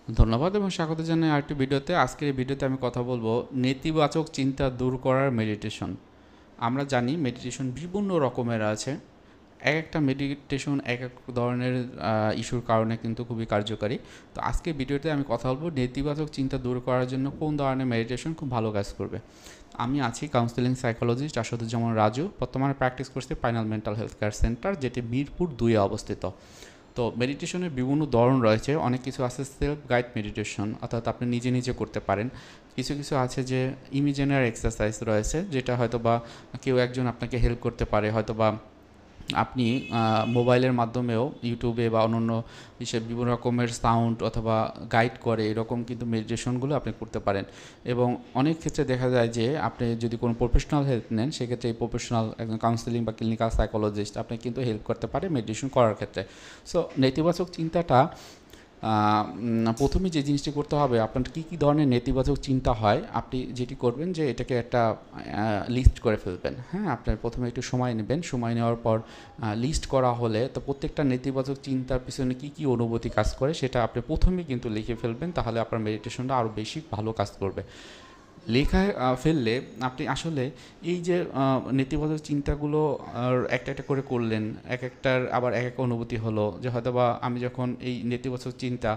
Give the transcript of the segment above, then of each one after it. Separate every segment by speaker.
Speaker 1: ধন্যবাদ এবং স্বাগত জানাই আরেকটি ভিডিওতে। আজকের এই ভিডিওতে আমি কথা বলবো নেতিবাচক চিন্তা দূর করার মেডিটেশন। আমরা জানি মেডিটেশন বিভিন্ন রকমের আছে। এক একটা মেডিটেশন এক এক ধরনের ইস্যুর কারণে কিন্তু খুবই কার্যকারী। তো আজকের ভিডিওতে আমি কথা বলবো নেতিবাচক চিন্তা দূর করার জন্য কোন ধরনের মেডিটেশন খুব ভালো কাজ করবে। আমি আছি কাউন্সিলিং সাইকোলজিস্ট আসাদুজ্জামান রাজু, বর্তমানে প্র্যাকটিস করছি final mental health care centre, যেটি মিরপুর 2-এ অবস্থিত। তো মেডিটেশনের বিভিন্ন ধরন রয়েছে, অনেক কিছু আছে সেলফ গাইড মেডিটেশন, অর্থাৎ আপনি নিজে নিজে করতে পারেন। কিছু কিছু আছে যে ইমিজিনারি এক্সারসাইজ রয়েছে, যেটা হয়তো বা কেউ একজন আপনাকে হেল্প করতে পারে, হয়তো বা আপনি মোবাইলের মাধ্যমেও ইউটিউবে বা অন্যান্য হিসেবে বিভিন্ন রকমের সাউন্ড অথবা গাইড করে এরকম কিন্তু মেডিটেশনগুলো আপনি করতে পারেন। এবং অনেক ক্ষেত্রে দেখা যায় যে আপনি যদি কোনো প্রফেশনাল হেল্প নেন, সেক্ষেত্রে এই প্রফেশনাল একজন কাউন্সিলিং বা ক্লিনিক্যাল সাইকোলজিস্ট আপনি কিন্তু হেল্প করতে পারে মেডিটেশন করার ক্ষেত্রে। সো নেতিবাচক চিন্তাটা প্রথমে যে জিনিসটি করতে হবে, আপনার কী কী ধরনের নেতিবাচক চিন্তা হয়, আপনি যেটি করবেন যে এটাকে একটা লিস্ট করে ফেলবেন। হ্যাঁ, আপনার প্রথমে একটু সময় নেবেন, সময় নেওয়ার পর লিস্ট করা হলে তো প্রত্যেকটা নেতিবাচক চিন্তার পিছনে কী কী অনুভূতি কাজ করে সেটা আপনি প্রথমেই কিন্তু লিখে ফেলবেন, তাহলে আপনার মেডিটেশনটা আরও বেশি ভালো কাজ করবে। লেখায় ফেললে আপনি আসলে এই যে নেতিবাচক চিন্তাগুলো একটা একটা করে করলেন, এক একটার আবার এক এক অনুভূতি হলো, যে হয়তো বা আমি যখন এই নেতিবাচক চিন্তা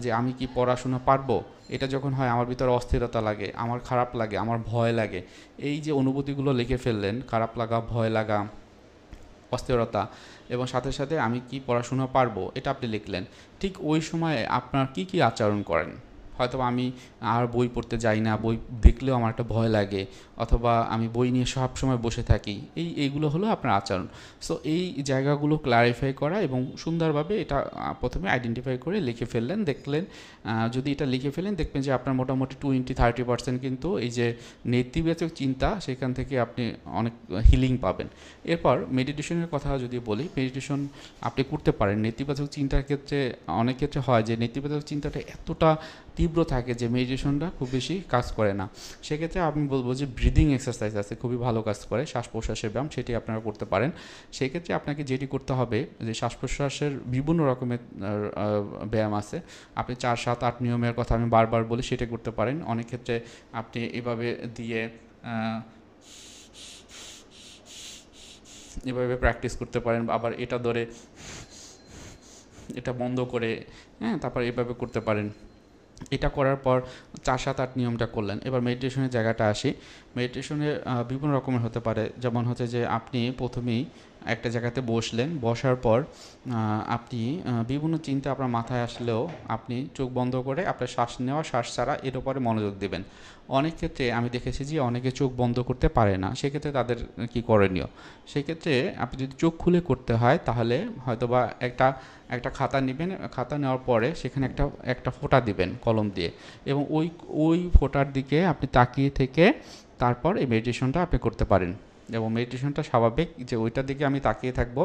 Speaker 1: যে আমি কি পড়াশোনা পারবো, এটা যখন হয় আমার ভিতরে অস্থিরতা লাগে, আমার খারাপ লাগে, আমার ভয় লাগে। এই যে অনুভূতিগুলো লিখে ফেললেন, খারাপ লাগা, ভয় লাগা, অস্থিরতা, এবং সাথে সাথে আমি কি পড়াশোনা পারবো এটা আপনি লিখলেন। ঠিক ওই সময়ে আপনার কি কি আচরণ করেন, হয়তো আমি আর বই পড়তে যাই না, বই দেখলেও আমার একটা ভয় লাগে, অথবা আমি বই নিয়ে সব সময় বসে থাকি, এইগুলো হলো আপনার আচরণ। সো এই জায়গাগুলো ক্লারিফাই করা এবং সুন্দরভাবে এটা প্রথমে আইডেন্টিফাই করে লিখে ফেললেন, দেখলেন যদি এটা লিখে ফেলেন দেখবেন যে আপনার মোটামুটি 20-30% কিন্তু এই যে নেতিবাচক চিন্তা সেখান থেকে আপনি অনেক হিলিং পাবেন। এরপর মেডিটেশনের কথা যদি বলি, মেডিটেশন আপনি করতে পারেন নেতিবাচক চিন্তার ক্ষেত্রে। অনেক ক্ষেত্রে হয় যে নেতিবাচক চিন্তাটা এতটা তীব্র থাকে যে মেডিটেশনটা খুব বেশি কাজ করে না। সেক্ষেত্রে আমি বলবো যে ব্রিদিং এক্সারসাইজ আছে, খুবই ভালো কাজ করে, শ্বাস প্রশ্বাসের ব্যায়াম, সেটি আপনারা করতে পারেন। সেক্ষেত্রে আপনাকে যেটি করতে হবে যে শ্বাস প্রশ্বাসের বিভিন্ন রকমের ব্যায়াম আছে, আপনি 4-7-8 নিয়মের কথা আমি বারবার বলি, সেটা করতে পারেন। অনেক ক্ষেত্রে আপনি এভাবে দিয়ে এভাবে প্র্যাকটিস করতে পারেন, আবার এটা ধরে এটা বন্ধ করে, হ্যাঁ, তারপর এভাবে করতে পারেন। এটা করার পর 4-7-8 নিয়মটা করলেন। এবার মেডিটেশনের জায়গাটা আসি। মেডিটেশনে বিভিন্ন রকমের হতে পারে, যেমন হচ্ছে যে আপনি প্রথমেই একটা জায়গাতে বসলেন, বসার পর আপনি বিভিন্ন চিন্তা আপনার মাথায় আসলেও আপনি চোখ বন্ধ করে আপনার শ্বাস নেওয়া শ্বাস ছাড়া এর উপরে মনোযোগ দেবেন। অনেক ক্ষেত্রে আমি দেখেছি যে অনেকে চোখ বন্ধ করতে পারে না, সেক্ষেত্রে তাদের কি করণীয়, সেক্ষেত্রে আপনি যদি চোখ খুলে করতে হয় তাহলে হয়তোবা একটা একটা খাতা নেবেন, খাতা নেওয়ার পরে সেখানে একটা একটা ফোঁটা দিবেন কলম দিয়ে, এবং ওই ওই ফোঁটার দিকে আপনি তাকিয়ে থেকে তারপর এই মেডিটেশনটা আপনি করতে পারেন। এবং মেডিটেশনটা স্বাভাবিক যে ওইটার দিকে আমি তাকিয়ে থাকবো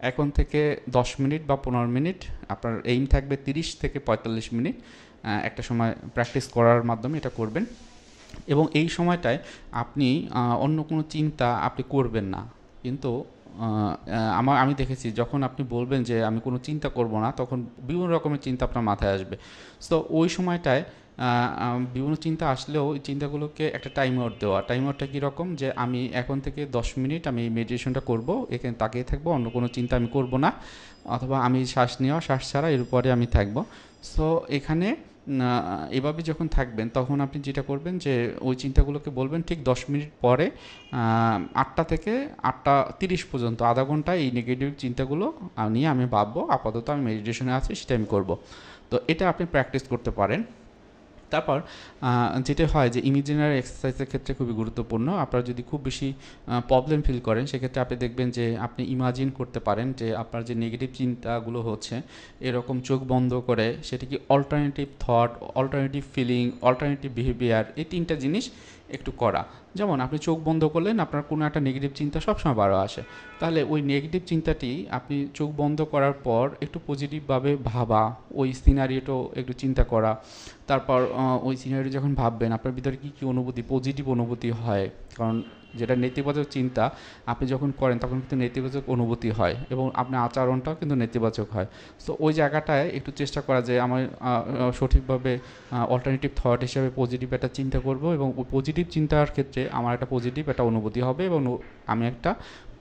Speaker 1: এখন থেকে 10 মিনিট বা 15 মিনিট, আপনার এইম থাকবে 30 থেকে 45 মিনিট। একটা সময় প্র্যাকটিস করার মাধ্যমে এটা করবেন, এবং এই সময়টায় আপনি অন্য কোনো চিন্তা আপনি করবেন না। কিন্তু আমি দেখেছি যখন আপনি বলবেন যে আমি কোনো চিন্তা করব না, তখন বিভিন্ন রকমের চিন্তা আপনার মাথায় আসবে। সো ওই সময়টায় বিভিন্ন চিন্তা আসলেও ওই চিন্তাগুলোকে একটা টাইম আউট দেওয়া। টাইম আউটটা কীরকম, যে আমি এখন থেকে 10 মিনিট আমি মেডিটেশনটা করব, এখানে তাকিয়ে থাকবো, অন্য কোনো চিন্তা আমি করব না, অথবা আমি শ্বাস নেওয়া শ্বাস ছাড়া এর উপরে আমি থাকবো। সো এখানে এভাবে যখন থাকবেন তখন আপনি যেটা করবেন যে ওই চিন্তাগুলোকে বলবেন ঠিক 10 মিনিট পরে 8টা থেকে 8টা 30 পর্যন্ত, আধা ঘন্টা এই নেগেটিভ চিন্তাগুলো নিয়ে আমি ভাববো, আপাতত আমি মেডিটেশনে আছি, সেটা আমি করব। তো এটা আপনি প্র্যাকটিস করতে পারেন। তারপর যেটা হয় যে ইমাজিনারি এক্সারসাইজের ক্ষেত্রে খুবই গুরুত্বপূর্ণ। আপনারা যদি খুব বেশি প্রবলেম ফিল করেন, সেক্ষেত্রে আপনি দেখবেন যে আপনি ইমাজিন করতে পারেন যে আপনার যে নেগেটিভ চিন্তাগুলো হচ্ছে, এরকম চোখ বন্ধ করে সেটা কি alternative thought, alternative feeling, alternative behaviour, এই 3টা জিনিস একটু করা। যেমন আপনি চোখ বন্ধ করলেন, আপনার কোনো একটা নেগেটিভ চিন্তা সবসময় বারো আসে, তাহলে ওই নেগেটিভ চিন্তাটি আপনি চোখ বন্ধ করার পর একটু পজিটিভভাবে ভাবা, ওই সিনারিওটাও একটু চিন্তা করা। তারপর ওই সিনারিও যখন ভাববেন আপনার ভিতরে কী কী অনুভূতি, পজিটিভ অনুভূতি হয়, কারণ যেটা নেতিবাচক চিন্তা আপনি যখন করেন তখন কিন্তু নেতিবাচক অনুভূতি হয় এবং আপনার আচরণটাও কিন্তু নেতিবাচক হয়। সো ওই জায়গাটায় একটু চেষ্টা করা যে আমার সঠিকভাবে অল্টারনেটিভ থট হিসেবে পজিটিভ একটা চিন্তা করব এবং ওই পজিটিভ চিন্তার ক্ষেত্রে আমার একটা পজিটিভ একটা অনুভূতি হবে এবং আমি একটা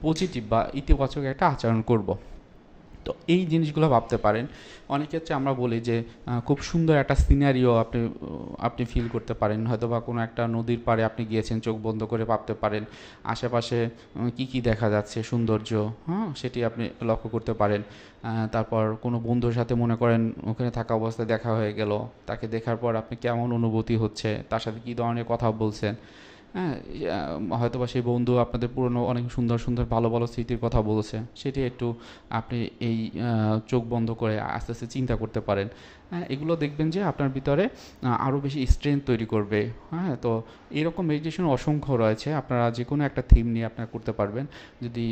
Speaker 1: পজিটিভ বা ইতিবাচক একটা আচরণ করব। তো এই জিনিসগুলো ভাবতে পারেন। অনেক ক্ষেত্রে আমরা বলি যে খুব সুন্দর একটা সিনারিও আপনি ফিল করতে পারেন, হয়তো বা কোনো একটা নদীর পাড়ে আপনি গিয়েছেন, চোখ বন্ধ করে ভাবতে পারেন আশেপাশে কি কি দেখা যাচ্ছে সৌন্দর্য, হ্যাঁ সেটি আপনি লক্ষ্য করতে পারেন। তারপর কোনো বন্ধুর সাথে মনে করেন ওখানে থাকা অবস্থায় দেখা হয়ে গেল, তাকে দেখার পর আপনি কেমন অনুভূতি হচ্ছে, তার সাথে কী ধরনের কথা বলছেন, হ্যাঁ হয়তো বা সেই বন্ধু আপনাদের পুরনো অনেক সুন্দর সুন্দর ভালো ভালো স্মৃতির কথা বলছে, সেটি একটু আপনি এই চোখ বন্ধ করে আস্তে আস্তে চিন্তা করতে পারেন। হ্যাঁ এগুলো দেখবেন যে আপনার ভিতরে আরও বেশি স্ট্রেংথ তৈরি করবে। হ্যাঁ তো এরকম মেডিটেশন অসংখ্য রয়েছে, আপনারা যে কোনো একটা থিম নিয়ে আপনারা করতে পারবেন। যদি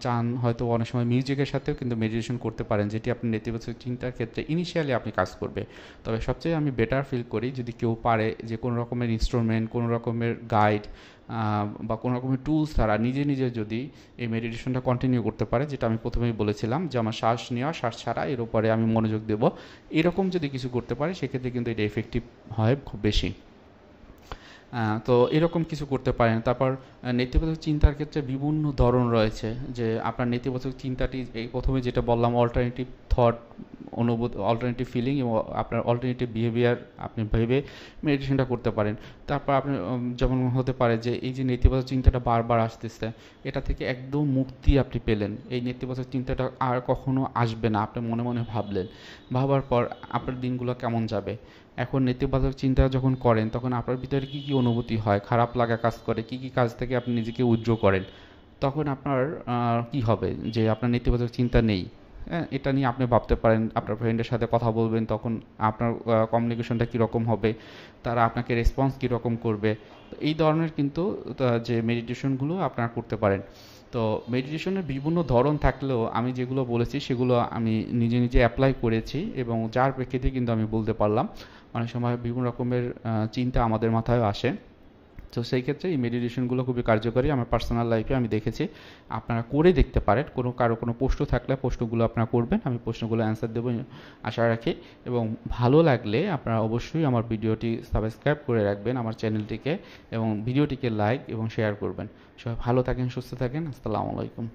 Speaker 1: চান হয়তো অনেক সময় মিউজিকের সাথেও কিন্তু মেডিটেশন করতে পারেন, যেটি আপনি নেতিবাচক চিন্তার ক্ষেত্রে ইনিশিয়ালি আপনি কাজ করবে। তবে সবচেয়ে আমি বেটার ফিল করি যদি কেউ পারে যে কোনো রকমের ইনস্ট্রুমেন্ট, কোনো রকমের গাইড বা কোনো রকমের টুলস ছাড়া নিজে নিজে যদি এই মেডিটেশনটা কন্টিনিউ করতে পারে, যেটা আমি প্রথমেই বলেছিলাম যে আমার শ্বাস নেওয়া শ্বাস ছাড়া এর উপরে আমি মনোযোগ দেব, এরকম যদি কিছু করতে পারে সেক্ষেত্রে কিন্তু এটা এফেক্টিভ হয় খুব বেশি। তো এরকম কিছু করতে পারেন। তারপর নেতিবাচক চিন্তার ক্ষেত্রে বিভিন্ন ধরন রয়েছে, যে আপনার নেতিবাচক চিন্তাটি এই প্রথমে যেটা বললাম অল্টারনেটিভ থট, অনুভূতি, অল্টারনেটিভ ফিলিং এবং আপনার অল্টারনেটিভ বিহেভিয়ার আপনি ভেবে মেডিটেশনটা করতে পারেন। তারপর আপনি যেমন হতে পারে যে এই যে নেতিবাচক চিন্তাটা বারবার আসতেছে, এটা থেকে একদম মুক্তি আপনি পেলেন, এই নেতিবাচক চিন্তাটা আর কখনো আসবে না, আপনি মনে মনে ভাবলেন, ভাবার পর আপনার দিনগুলো কেমন যাবে। এখন নেতিবাচক চিন্তা যখন করেন তখন আপনার ভিতরে কী কী অনুভূতি হয়, খারাপ লাগা কাজ করে, কী কী কাজ থেকে আপনি নিজেকে উইথড্র করেন, তখন আপনার কী হবে যে আপনার নেতিবাচক চিন্তা নেই। হ্যাঁ এটা নিয়ে আপনি ভাবতে পারেন, আপনার ফ্রেন্ডের সাথে কথা বলবেন, তখন আপনার কমিউনিকেশনটা কীরকম হবে, তারা আপনাকে রেসপন্স কীরকম করবে। তো এই ধরনের কিন্তু যে মেডিটেশনগুলো আপনারা করতে পারেন। তো মেডিটেশনের বিভিন্ন ধরন থাকলেও আমি যেগুলো বলেছি সেগুলো আমি নিজে নিজে অ্যাপ্লাই করেছি এবং যার প্রেক্ষিতে কিন্তু আমি বলতে পারলাম। অনেক সময় বিভিন্ন রকমের চিন্তা আমাদের মাথায় আসে, তো সেই ক্ষেত্রে এই মেডিটেশনগুলো খুবই কার্যকরী, আমার পার্সোনাল লাইফে আমি দেখেছি। আপনারা করে দেখতে পারেন, কারো কোনো প্রশ্ন থাকলে প্রশ্নগুলো আপনারা করবেন, আমি প্রশ্নগুলো অ্যান্সার দেবো আশা রাখি। এবং ভালো লাগলে আপনারা অবশ্যই আমার ভিডিওটি সাবস্ক্রাইব করে রাখবেন আমার চ্যানেলটিকে, এবং ভিডিওটিকে লাইক এবং শেয়ার করবেন। সবাই ভালো থাকেন, সুস্থ থাকেন, আসসালামু আলাইকুম।